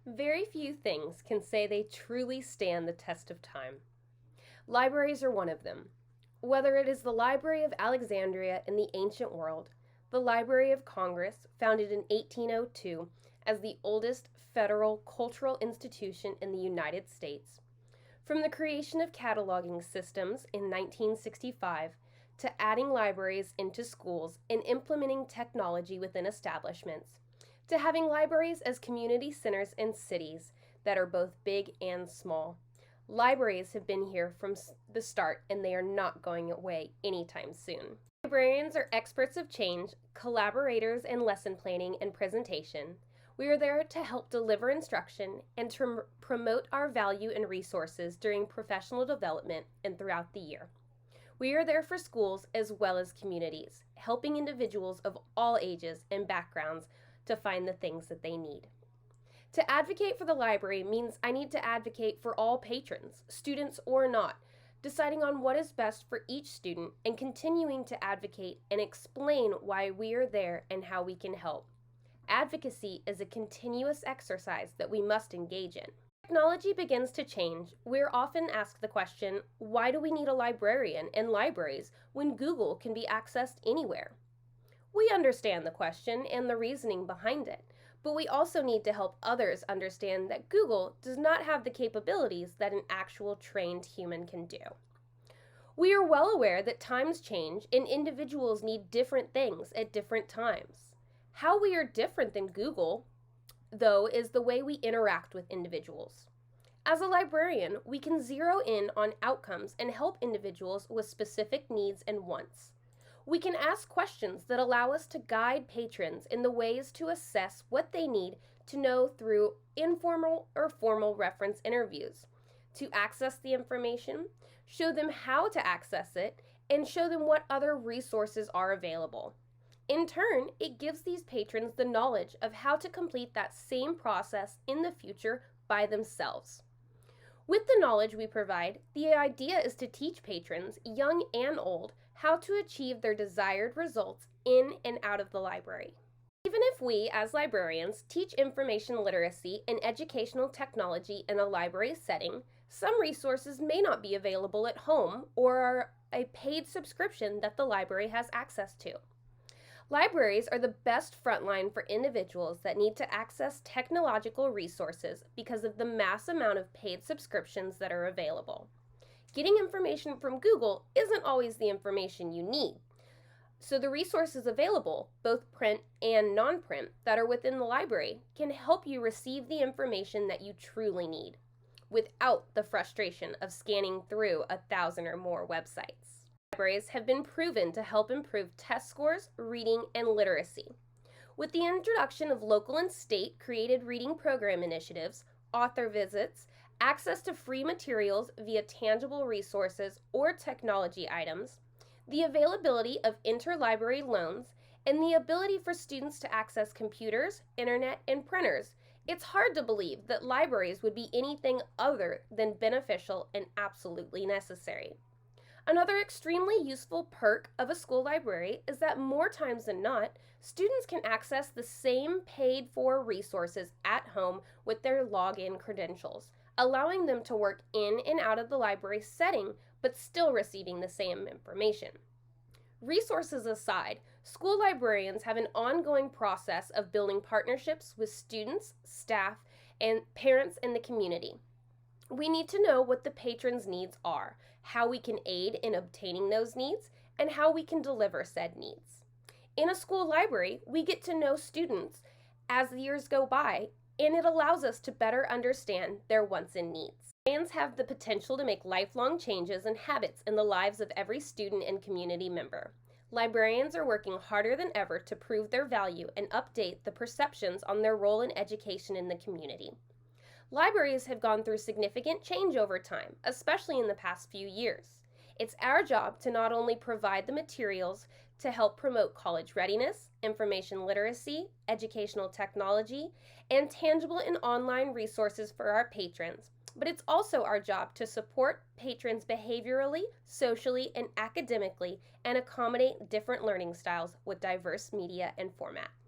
Very few things can say they truly stand the test of time. Libraries are one of them. Whether it is the Library of Alexandria in the ancient world, the Library of Congress, founded in 1802 as the oldest federal cultural institution in the United States, from the creation of cataloging systems in 1965 to adding libraries into schools and implementing technology within establishments, to having libraries as community centers in cities that are both big and small. Libraries have been here from the start and they are not going away anytime soon. Librarians are experts of change, collaborators in lesson planning and presentation. We are there to help deliver instruction and to promote our value and resources during professional development and throughout the year. We are there for schools as well as communities, helping individuals of all ages and backgrounds to find the things that they need. To advocate for the library means I need to advocate for all patrons, students or not, deciding on what is best for each student and continuing to advocate and explain why we are there and how we can help. Advocacy is a continuous exercise that we must engage in. Technology begins to change. We're often asked the question, why do we need a librarian and libraries when Google can be accessed anywhere? We understand the question and the reasoning behind it, but we also need to help others understand that Google does not have the capabilities that an actual trained human can do. We are well aware that times change and individuals need different things at different times. How we are different than Google, though, is the way we interact with individuals. As a librarian, we can zero in on outcomes and help individuals with specific needs and wants. We can ask questions that allow us to guide patrons in the ways to assess what they need to know through informal or formal reference interviews, to access the information, show them how to access it, and show them what other resources are available. In turn, it gives these patrons the knowledge of how to complete that same process in the future by themselves. With the knowledge we provide, the idea is to teach patrons, young and old, how to achieve their desired results in and out of the library. Even if we, as librarians, teach information literacy and educational technology in a library setting, some resources may not be available at home or are a paid subscription that the library has access to. Libraries are the best frontline for individuals that need to access technological resources because of the mass amount of paid subscriptions that are available. Getting information from Google isn't always the information you need. So the resources available, both print and non-print, that are within the library can help you receive the information that you truly need without the frustration of scanning through 1,000 or more websites. Libraries have been proven to help improve test scores, reading, and literacy. With the introduction of local and state created reading program initiatives, author visits, access to free materials via tangible resources or technology items, the availability of interlibrary loans, and the ability for students to access computers, internet, and printers, it's hard to believe that libraries would be anything other than beneficial and absolutely necessary. Another extremely useful perk of a school library is that more times than not, students can access the same paid-for resources at home with their login credentials, allowing them to work in and out of the library setting but still receiving the same information. Resources aside, school librarians have an ongoing process of building partnerships with students, staff, and parents in the community. We need to know what the patrons' needs are, how we can aid in obtaining those needs, and how we can deliver said needs. In a school library, we get to know students as the years go by, and it allows us to better understand their wants and needs. Librarians have the potential to make lifelong changes and habits in the lives of every student and community member. Librarians are working harder than ever to prove their value and update the perceptions on their role in education in the community. Libraries have gone through significant change over time, especially in the past few years. It's our job to not only provide the materials to help promote college readiness, information literacy, educational technology, and tangible and online resources for our patrons, but it's also our job to support patrons behaviorally, socially, and academically and accommodate different learning styles with diverse media and formats.